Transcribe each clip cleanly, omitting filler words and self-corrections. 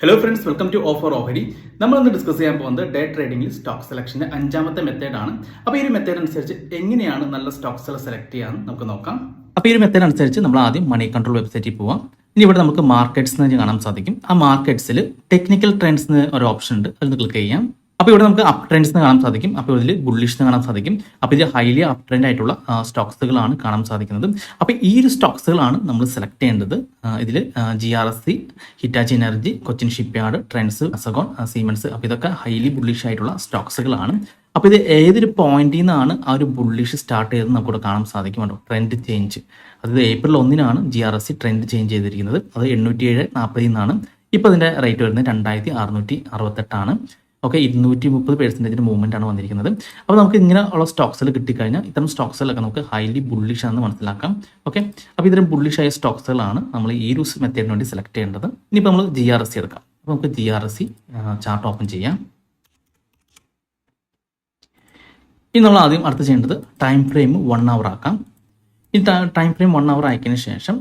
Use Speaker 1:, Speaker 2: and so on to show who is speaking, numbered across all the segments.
Speaker 1: Hello friends, welcome to offer ഓഹരി. നമ്മൾ ഇന്ന് ഡിസ്കസ് ചെയ്യാൻ പോകുന്നത് ഡേ ട്രേഡിംഗിൽ സ്റ്റോക്ക് സെലക്ഷൻ്റെ അഞ്ചാമത്തെ മെത്തേഡാണ്. അപ്പോൾ ഈ ഒരു മെത്തേഡ് അനുസരിച്ച് എങ്ങനെയാണ് നല്ല സ്റ്റോക്സുകൾ സെലക്ട് ചെയ്യാമെന്ന് നമുക്ക് നോക്കാം. അപ്പോൾ ഈ ഒരു മെത്തേഡ് അനുസരിച്ച് നമ്മൾ ആദ്യം മണി കൺട്രോൾ വെബ്സൈറ്റിൽ പോവാം. ഇനി ഇവിടെ നമുക്ക് മാർക്കറ്റ്സ് എന്ന് കാണാൻ സാധിക്കും. ആ മാർക്കറ്റ്സിൽ ടെക്നിക്കൽ ട്രെൻഡ്സ് എന്ന് ഒരു ഓപ്ഷൻ ഉണ്ട്, അതിൽ ക്ലിക്ക് ചെയ്യാം. അപ്പോൾ ഇവിടെ നമുക്ക് അപ് ട്രെൻഡ്സ് എന്ന് കാണാൻ സാധിക്കും. അപ്പോൾ ഇതിൽ ബുള്ളിഷ് എന്ന് കാണാൻ സാധിക്കും. അപ്പോൾ ഇത് ഹൈലി അപ് ട്രെൻഡ് ആയിട്ടുള്ള സ്റ്റോക്സുകളാണ് കാണാൻ സാധിക്കുന്നത്. അപ്പോൾ ഈ ഒരു സ്റ്റോക്സുകളാണ് നമ്മൾ സെലക്ട് ചെയ്യേണ്ടത്. ഇതിൽ GRSC, Hitachi energy, Cochin shipyard, trends, അസഗോൺ, സീമെൻസ്, അപ്പോൾ ഇതൊക്കെ ഹൈലി ബുള്ളിഷ് ആയിട്ടുള്ള സ്റ്റോക്സുകളാണ്. അപ്പോൾ ഇത് ഏതൊരു പോയിന്റിൽ നിന്നാണ് ആ ഒരു ബുള്ളിഷ് സ്റ്റാർട്ട് ചെയ്തത് നമുക്കിവിടെ കാണാൻ സാധിക്കുമല്ലോ. ട്രെൻഡ് ചേഞ്ച്, അതായത് ഏപ്രിൽ 1 GRSC ട്രെൻഡ് ചേഞ്ച് ചെയ്തിരിക്കുന്നത്. അത് 807.40 നിന്നാണ്. ഇപ്പോൾ അതിൻ്റെ റേറ്റ് വരുന്നത് 2668. ഓക്കെ, 230% മൂവ്മെന്റ് ആണ് വന്നിരിക്കുന്നത്. അപ്പോൾ നമുക്ക് ഇങ്ങനെയുള്ള സ്റ്റോക്സിൽ കിട്ടിക്കഴിഞ്ഞാൽ ഇത്തരം സ്റ്റോക്സുകളൊക്കെ നമുക്ക് ഹൈലി ബുള്ളിഷ് ആണെന്ന് മനസ്സിലാക്കാം. ഓക്കെ, അപ്പോൾ ഇത്തരം ബുള്ളിഷ് ആയ സ്റ്റോക്സുകളാണ് നമ്മൾ ഈ ഒരു മെത്തേഡിന് വേണ്ടി സെലക്ട് ചെയ്യേണ്ടത്. ഇനിയിപ്പോൾ നമ്മൾ GRSC എടുക്കാം. അപ്പോൾ നമുക്ക് GRSC ചാർട്ട് ഓപ്പൺ ചെയ്യാം. ഇനി നമ്മൾ ആദ്യം അടുത്ത് ചെയ്യേണ്ടത് ടൈം ഫ്രെയിം 1 hour ആക്കാം. ഈ ടൈം ഫ്രെയിം 1 hour ആക്കിയതിന് ശേഷം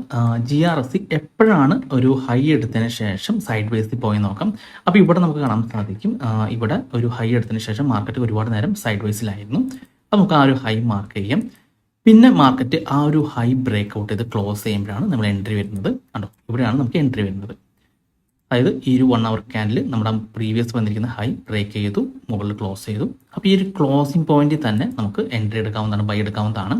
Speaker 1: GRSC എപ്പോഴാണ് ഒരു ഹൈ എടുത്തതിന് ശേഷം സൈഡ് വേസിൽ പോയി നോക്കാം. അപ്പോൾ ഇവിടെ നമുക്ക് കാണാൻ സാധിക്കും, ഇവിടെ ഒരു ഹൈ എടുത്തതിന് ശേഷം മാർക്കറ്റ് ഒരുപാട് നേരം സൈഡ് വേസിലായിരുന്നു. അപ്പോൾ നമുക്ക് ആ ഒരു ഹൈ മാർക്ക് ചെയ്യാം. പിന്നെ മാർക്കറ്റ് ആ ഒരു ഹൈ ബ്രേക്ക് ഔട്ട് ചെയ്ത് ക്ലോസ് ചെയ്യുമ്പോഴാണ് നമ്മൾ എൻട്രി വരുന്നത്. കണ്ടോ, ഇവിടെയാണ് നമുക്ക് എൻട്രി വരുന്നത്. അതായത് ഈ ഒരു 1 hour ക്യാൻഡിൽ നമ്മുടെ പ്രീവിയസ് വന്നിരിക്കുന്ന ഹൈ ബ്രേക്ക് ചെയ്തു, മുകളിൽ ക്ലോസ് ചെയ്തു. അപ്പോൾ ഈ ഒരു ക്ലോസിംഗ് പോയിന്റിൽ തന്നെ നമുക്ക് എൻട്രി എടുക്കാവുന്നതാണ്, ബൈ എടുക്കാവുന്നതാണ്.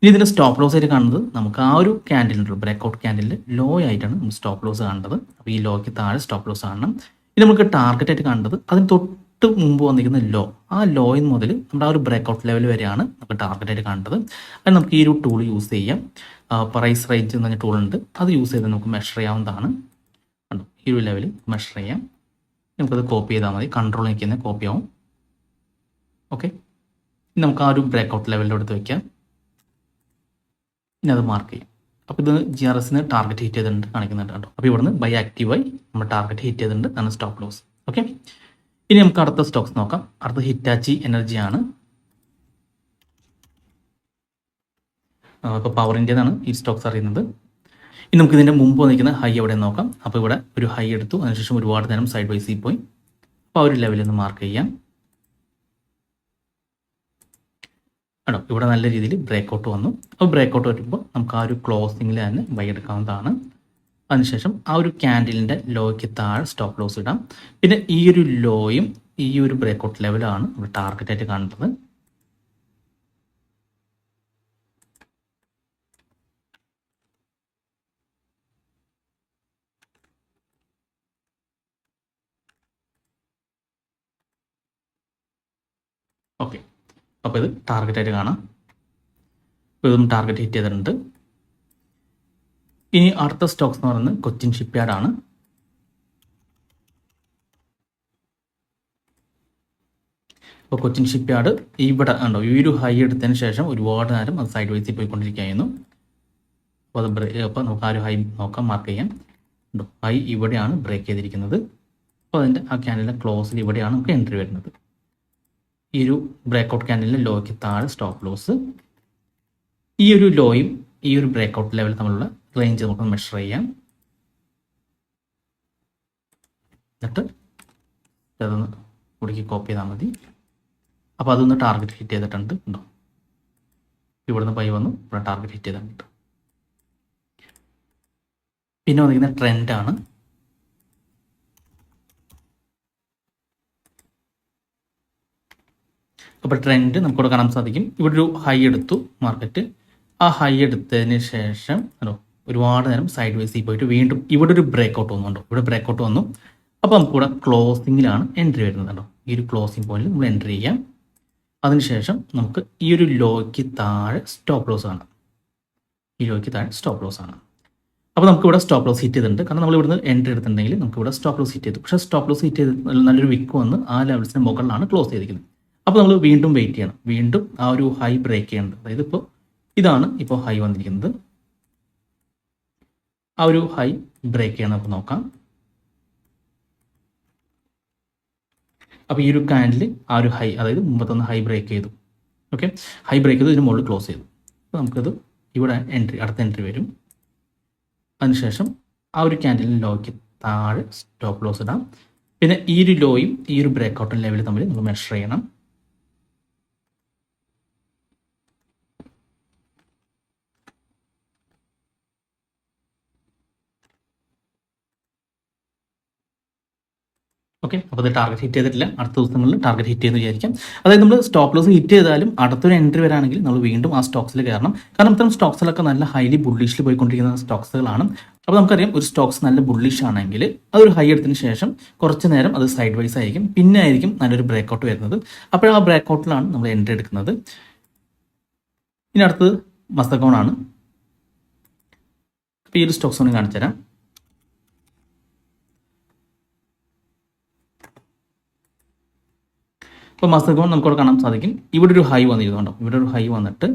Speaker 1: ഇനി ഇതിൻ്റെ സ്റ്റോപ്പ് ലോസ് ആയിട്ട് കാണുന്നത് നമുക്ക് ആ ഒരു ക്യാൻഡിലുണ്ട്, ബ്രേക്ക് ഔട്ട് ക്യാൻഡിൽ ലോ ആയിട്ടാണ് നമ്മൾ സ്റ്റോപ്പ് ലോസ് കാണേണ്ടത്. അപ്പോൾ ഈ ലോയ്ക്ക് താഴെ സ്റ്റോപ്പ് ലോസ് കാണണം. ഇത് നമുക്ക് ടാർഗറ്റ് ആയിട്ട് കാണേണ്ടത് അതിന് തൊട്ട് മുമ്പ് വന്നിരിക്കുന്ന ലോ, ആ ലോയിൽ മുതൽ നമ്മുടെ ആ ഒരു ബ്രേക്ക് ഔട്ട് ലെവൽ വരെയാണ് നമുക്ക് ടാർഗറ്റ് ആയിട്ട് കാണേണ്ടത്. അത് നമുക്ക് ഈ ഒരു ടൂൾ യൂസ് ചെയ്യാം. പ്രൈസ് റേഞ്ച് എന്ന് പറഞ്ഞ ടൂൾ ഉണ്ട്, അത് യൂസ് ചെയ്ത് നമുക്ക് മെഷർ ചെയ്യാവുന്നതാണ്. കണ്ടോ, ഈ ഒരു ലെവൽ മെഷർ ചെയ്യാം. നമുക്കത് കോപ്പി ചെയ്താൽ മതി, കൺട്രോൾ നിൽക്കുന്നത് കോപ്പി ആവും. ഓക്കെ, ഇനി നമുക്ക് ആ ഒരു ബ്രേക്ക് ഔട്ട് ലെവലിൻ്റെ അടുത്ത് വയ്ക്കാം. ഇനി അത് മാർക്ക് ചെയ്യും. അപ്പോൾ ഇത് GRSന് ടാർഗറ്റ് ഹിറ്റ് ചെയ്തിട്ടുണ്ട് കാണിക്കുന്നുണ്ട് കേട്ടോ. അപ്പോൾ ഇവിടുന്ന് ബൈ ആക്റ്റീവായി നമ്മൾ ടാർഗറ്റ് ഹിറ്റ് ചെയ്തിട്ടുണ്ട്, അതാണ് സ്റ്റോപ്പ് ലോസ്. ഓക്കെ, ഇനി നമുക്ക് അടുത്ത സ്റ്റോക്സ് നോക്കാം. അടുത്ത ഹിറ്റാച്ചി എനർജിയാണ്. ഇപ്പോൾ പവർ ഇന്ത്യന്നാണ് ഈ സ്റ്റോക്സ് അറിയുന്നത്. ഇനി നമുക്ക് ഇതിൻ്റെ മുമ്പ് വന്നിരിക്കുന്ന ഹൈ എവിടെ നോക്കാം. അപ്പോൾ ഇവിടെ ഒരു ഹൈ എടുത്തു, അതിനുശേഷം ഒരുപാട് നേരം സൈഡ് വൈസിൽ പോയി. അപ്പോൾ ആ ഒരു ലെവലിൽ നിന്ന് മാർക്ക് ചെയ്യാം. ആണോ, ഇവിടെ നല്ല രീതിയിൽ ബ്രേക്ക് ഔട്ട് വന്നു. അപ്പോൾ ബ്രേക്ക് ഔട്ട് വരുമ്പോൾ നമുക്ക് ആ ഒരു ക്ലോസിങ്ങിൽ തന്നെ ബൈ എടുക്കാവുന്നതാണ്. അതിനുശേഷം ആ ഒരു ക്യാൻഡിലിൻ്റെ ലോയ്ക്ക് താഴെ സ്റ്റോപ്പ് ലോസ് ഇടാം. പിന്നെ ഈ ഒരു ലോയും ഈ ഒരു ബ്രേക്ക് ഔട്ട് ലെവലാണ് നമ്മൾ ടാർഗറ്റായിട്ട് കാണുന്നത്. ഓക്കെ, അപ്പോൾ ഇത് ടാർഗറ്റായിട്ട് കാണാം. അപ്പോൾ ഇതും ടാർഗറ്റ് ഹിറ്റ് ചെയ്തിട്ടുണ്ട്. ഇനി അടുത്ത സ്റ്റോക്സ് എന്ന് പറയുന്നത് കൊച്ചിൻ ഷിപ്പ്യാർഡ് ആണ്. അപ്പോൾ കൊച്ചിൻ ഷിപ്പ്യാർഡ് ഇവിടെ ഉണ്ടോ, ഈ ഒരു ഹൈ എടുത്തതിന് ശേഷം ഒരുപാട് നേരം അത് സൈഡ് വൈസിൽ പോയിക്കൊണ്ടിരിക്കുകയായിരുന്നു. അപ്പോൾ അപ്പോൾ നമുക്ക് ആ ഒരു ഹൈ നോക്കാം, മാർക്ക് ചെയ്യാം. ഉണ്ടോ, ഹൈ ഇവിടെയാണ് ബ്രേക്ക് ചെയ്തിരിക്കുന്നത്. അപ്പോൾ അതിൻ്റെ ആ ക്യാൻഡിലിൻ്റെ ക്ലോസിൽ ഇവിടെയാണ് നമുക്ക് എൻട്രി വരുന്നത്. ഈ ഒരു ബ്രേക്ക് ഔട്ട് ക്യാൻഡിലിൻ്റെ ലോയ്ക്ക് താഴെ സ്റ്റോപ്പ് ലോസ്. ഈ ഒരു ലോയും ഈ ഒരു ബ്രേക്ക് ഔട്ട് ലെവൽ തമ്മിലുള്ള റേഞ്ച് നമുക്ക് മെഷർ ചെയ്യാം. എന്നിട്ട് അതൊന്ന് കുടുക്കി കോപ്പി ചെയ്താൽ മതി. അപ്പോൾ അതൊന്ന് ടാർഗറ്റ് ഹിറ്റ് ചെയ്തിട്ടുണ്ട്. ഉണ്ടോ, ഇവിടുന്ന് ബൈ വന്നു, ഇവിടെ ടാർഗറ്റ് ഹിറ്റ് ചെയ്തിട്ടുണ്ട്. പിന്നെ വന്നിരിക്കുന്ന ട്രെൻഡാണ്. അപ്പോൾ ട്രെൻഡ് നമുക്കിവിടെ കാണാൻ സാധിക്കും. ഇവിടെ ഒരു ഹൈ എടുത്തു മാർക്കറ്റ്. ആ ഹൈ എടുത്തതിന് ശേഷം ഒരുപാട് നേരം സൈഡ് വേസിൽ പോയിട്ട് വീണ്ടും ഇവിടെ ഒരു ബ്രേക്ക് ഔട്ട് വന്നുണ്ടോ, ഇവിടെ ബ്രേക്ക് ഔട്ട് വന്നു. അപ്പോൾ നമുക്കിവിടെ ക്ലോസിങ്ങിലാണ് എൻട്രി വരുന്നത് കേട്ടോ. ഈ ഒരു ക്ലോസിംഗ് പോയിന്റിൽ നമ്മൾ എൻട്രി ചെയ്യാം. അതിനുശേഷം നമുക്ക് ഈ ഒരു ലോയ്ക്ക് താഴെ സ്റ്റോപ്പ് ലോസ് ആണ്. ഈ ലോയ്ക്ക് താഴെ സ്റ്റോപ്പ് ലോസ് ആണ്. അപ്പോൾ നമുക്ക് ഇവിടെ സ്റ്റോപ്പ് ലോസ് ഹിറ്റ് ചെയ്തിട്ടുണ്ട്. കാരണം നമ്മൾ ഇവിടുന്ന് എൻട്രി എടുത്തിട്ടുണ്ടെങ്കിൽ നമുക്ക് ഇവിടെ സ്റ്റോപ്പ് ലോസ് ഹിറ്റ് ചെയ്തു. പക്ഷേ സ്റ്റോപ്പ് ലോസ് ഹിറ്റ് ചെയ്ത് നല്ലൊരു വിക്ക് വന്ന് ആ ലെവൽസിന് മുകളിലാണ് ക്ലോസ് ചെയ്തിരിക്കുന്നത്. അപ്പോൾ നമ്മൾ വീണ്ടും വെയിറ്റ് ചെയ്യണം, വീണ്ടും ആ ഒരു ഹൈ ബ്രേക്ക് ചെയ്യേണ്ടത്. അതായത് ഇപ്പോൾ ഇതാണ് ഇപ്പോൾ ഹൈ വന്നിരിക്കുന്നത്. ആ ഒരു ഹൈ ബ്രേക്ക് ചെയ്യണം, നമുക്ക് നോക്കാം. അപ്പോൾ ഈ ഒരു ക്യാൻഡിൽ ആ ഒരു ഹൈ, അതായത് മുമ്പത്തൊന്ന് ഹൈ ബ്രേക്ക് ചെയ്തു. ഓക്കെ, ഹൈ ബ്രേക്ക് ചെയ്തു, ഇതിന് മുകളിൽ ക്ലോസ് ചെയ്തു. അപ്പോൾ നമുക്കത് ഇവിടെ എൻട്രി, അടുത്ത എൻട്രി വരും. അതിനുശേഷം ആ ഒരു ക്യാൻഡിലിന് ലോയ്ക്ക് താഴെ സ്റ്റോപ്പ് ലോസ് ഇടാം. പിന്നെ ഈ ഒരു ലോയും ഈ ഒരു ബ്രേക്ക്ഔട്ടും ലെവൽ തമ്മിൽ നമ്മൾ മെഷർ ചെയ്യണം. ഓക്കെ, അപ്പോൾ അത് ടാർഗറ്റ് ഹിറ്റ് ചെയ്തിട്ടില്ല. അടുത്ത ദിവസങ്ങളിൽ ടാർഗറ്റ് ഹിറ്റ് ചെയ്യുന്ന വിചാരിക്കാം. അതായത് നമ്മൾ സ്റ്റോപ്പ് ലോസ് ഹിറ്റ് ചെയ്താലും അടുത്തൊരു എൻട്രി വരാണെങ്കിൽ നമ്മൾ വീണ്ടും ആ സ്റ്റോക്സിൽ കയറണം. കാരണം ഇത്തരം സ്റ്റോക്സിലൊക്കെ നല്ല ഹൈലി ബുള്ളിഷിൽ പോയിക്കൊണ്ടിരിക്കുന്ന സ്റ്റോക്സുകളാണ്. അപ്പോൾ നമുക്കറിയാം ഒരു സ്റ്റോക്സ് നല്ല ബുള്ളിഷ് ആണെങ്കിൽ അതൊരു ഹൈ എടുത്തതിന് ശേഷം കുറച്ച് നേരം അത് സൈഡ് വൈസ് ആയിരിക്കും, പിന്നെ ആയിരിക്കും നല്ലൊരു ബ്രേക്ക്ഔട്ട് വരുന്നത്. അപ്പോൾ ആ ബ്രേക്ക്ഔട്ടിലാണ് നമ്മൾ എൻട്രി എടുക്കുന്നത്. ഇനി അടുത്തത് മസ്തകോൺ ആണ്. അപ്പോൾ ഈ ഒരു സ്റ്റോക്സ് ഒന്ന് കാണിച്ചു തരാം. ഇപ്പോൾ മസ്തകോൺ നമുക്കവിടെ കാണാൻ സാധിക്കും. ഇവിടെ ഒരു ഹൈ വന്നിരുന്നുണ്ടോ, ഇവിടെ ഒരു ഹൈ വന്നിട്ട്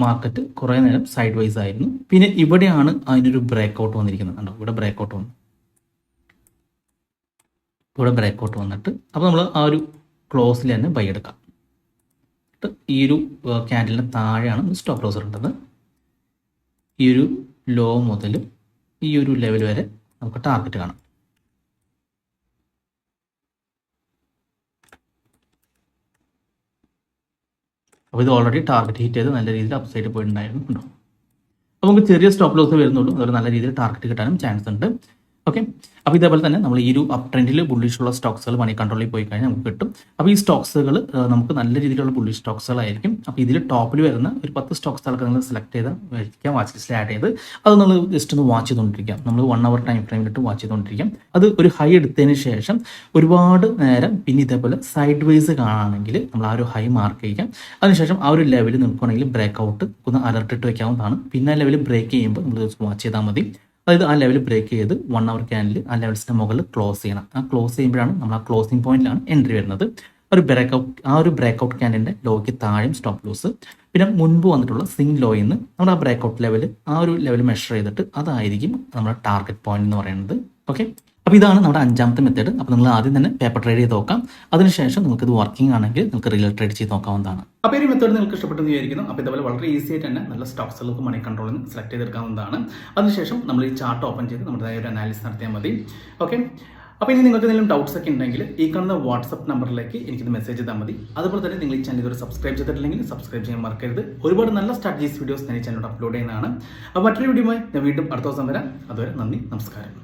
Speaker 1: മാർക്കറ്റ് കുറേ നേരം സൈഡ് വൈസ് ആയിരുന്നു. പിന്നെ ഇവിടെയാണ് അതിനൊരു ബ്രേക്ക്ഔട്ട് വന്നിരിക്കുന്നത് കണ്ടോ, ഇവിടെ ബ്രേക്ക്ഔട്ട് വന്നു, ഇവിടെ ബ്രേക്ക്ഔട്ട് വന്നിട്ട് അപ്പോൾ നമ്മൾ ആ ഒരു ക്ലോസിൽ തന്നെ ബൈ എടുക്കാം. ഈ ഒരു ക്യാൻഡലിന് താഴെയാണ് സ്റ്റോപ്പ് ലോസ് ഇടേണ്ടത്. ഈ ഒരു ലോ മുതൽ ഈ ഒരു ലെവൽ വരെ നമുക്ക് ടാർഗറ്റ് കാണാം. അപ്പോൾ ഇത് ഓൾറെഡി ടാർഗറ്റ് ഹിറ്റ് ചെയ്ത് നല്ല രീതിയിൽ അപ്സൈഡ് പോയിട്ടുണ്ടായിരുന്നു കേട്ടോ. അപ്പോൾ നമുക്ക് ചെറിയ സ്റ്റോപ്പ് ലോസ് വരുന്നുള്ളൂ, അതുപോലെ നല്ല രീതിയിൽ ടാർഗറ്റ് കിട്ടാനും ചാൻസ് ഉണ്ട്. ഓക്കെ, അപ്പോൾ ഇതേപോലെ തന്നെ നമ്മൾ ഈ ഒരു അപ് ട്രെൻഡിൽ ബുള്ളിഷുള്ള സ്റ്റോക്സുകൾ മണി കൺട്രോളിൽ പോയി കഴിഞ്ഞാൽ നമുക്ക് കിട്ടും. അപ്പോൾ ഈ സ്റ്റോക്സുകൾ നമുക്ക് നല്ല രീതിയിലുള്ള ബുള്ളിഷ് സ്റ്റോക്സുകളായിരിക്കും. അപ്പോൾ ഇതിൽ ടോപ്പിൽ വരുന്ന ഒരു 10 സ്റ്റോക്സുകളൊക്കെ നിങ്ങൾ സെലക്ട് ചെയ്ത് വയ്ക്കാം, വാച്ച് ലിസ്റ്റിൽ ആഡ് ചെയ്ത് അത് നമ്മൾ ജസ്റ്റ് ഒന്ന് വാച്ച് ചെയ്തുകൊണ്ടിരിക്കാം. നമ്മൾ 1 hour ടൈം ഫ്രെയിമിലിട്ട് വാച്ച് ചെയ്തുകൊണ്ടിരിക്കാം. അത് ഒരു ഹൈ എടുത്തതിന് ശേഷം ഒരുപാട് നേരം പിന്നെ ഇതേപോലെ സൈഡ് വൈസ് കാണുകയാണെങ്കിൽ നമ്മൾ ആ ഒരു ഹൈ മാർക്ക് ചെയ്യാം. അതിനുശേഷം ആ ഒരു ലെവൽ നിൽക്കുകയാണെങ്കിൽ ബ്രേക്ക് ഔട്ട് ഒന്ന് അലർട്ട് ഇട്ട് വയ്ക്കാവുന്നതാണ്. പിന്നെ ആ ലെവൽ ബ്രേക്ക് ചെയ്യുമ്പോൾ നമ്മൾ വാച്ച് ചെയ്താൽ മതി. അതായത് ആ ലെവൽ ബ്രേക്ക് ചെയ്ത് 1 hour ക്യാൻഡിൽ ആ ലെവൽസിൻ്റെ മുകളിൽ ക്ലോസ് ചെയ്യണം. ആ ക്ലോസ് ചെയ്യുമ്പോഴാണ് നമ്മൾ ആ ക്ലോസിംഗ് പോയിന്റിലാണ് എൻട്രി വരുന്നത്. ആ ഒരു ബ്രേക്ക്ഔട്ട് ക്യാൻഡിലിൻ്റെ ലോയ്ക്ക് താഴെയും സ്റ്റോപ്പ് ലോസ്, പിന്നെ മുൻപ് വന്നിട്ടുള്ള സിംഗ് ലോയിൽ നിന്ന് നമ്മൾ ആ ബ്രേക്ക്ഔട്ട് ലെവൽ ആ ഒരു ലെവൽ മെഷർ ചെയ്തിട്ട് അതായിരിക്കും നമ്മുടെ ടാർഗറ്റ് പോയിന്റ് എന്ന് പറയുന്നത്. ഓക്കെ, അപ്പോൾ ഇതാണ് നമ്മുടെ 5ാമത്തെ മെത്തേഡ്. അപ്പോൾ നിങ്ങൾ ആദ്യം തന്നെ പേപ്പർ ട്രേഡ് ചെയ്ത് നോക്കാം. അതിനുശേഷം നിങ്ങൾക്ക് ഇത് വർക്കിംഗ് ആണെങ്കിൽ നിങ്ങൾക്ക് റിയൽ ട്രേഡ് ചെയ്ത് നോക്കാവുന്നതാണ്. അപ്പോൾ ഈ മെത്തേഡ് നിങ്ങൾക്ക് ഇഷ്ടപ്പെട്ടെന്ന് വിചാരിക്കുന്നു. അപ്പോൾ ഇതേപോലെ വളരെ ഈസി ആയിട്ട് തന്നെ നല്ല സ്റ്റോക്സുകൾക്ക് മണി കൺട്രോളിൽ നിന്ന് സെലക്ട് ചെയ്തെടുക്കാവുന്നതാണ്. അതിനുശേഷം നമ്മൾ ഈ ചാർട്ട് ഓപ്പൺ ചെയ്ത് നമ്മുടേതായ ഒരു അനാലിസിസ് നടത്തിയാൽ മതി. ഓക്കെ, അപ്പോൾ ഇനി നിങ്ങൾക്ക് എന്തെങ്കിലും ഡൗട്ട്സ് ഒക്കെ ഉണ്ടെങ്കിൽ ഈ കാണുന്ന വാട്സപ്പ് നമ്പറിലേക്ക് എനിക്കിത് മെസ്സേജ് ചെയ്താൽ മതി. അതുപോലെ തന്നെ നിങ്ങൾ ഈ ചാനൽ ഇതുവരെ സബ്സ്ക്രൈബ് ചെയ്തിട്ടില്ലെങ്കിൽ സബ്സ്ക്രൈബ് ചെയ്യാൻ മറക്കരുത്. ഒരുപാട് നല്ല സ്ട്രാറ്റജീസ് വീഡിയോസ് ഞാൻ ഈ ചാനലിൽ അപ്ലോഡ് ചെയ്യുന്നതാണ്. അപ്പോൾ മറ്റൊരു വീഡിയോയുമായി ഞാൻ വീണ്ടും അടുത്ത ദിവസം വരാം. അതുവരെ നന്ദി, നമസ്കാരം.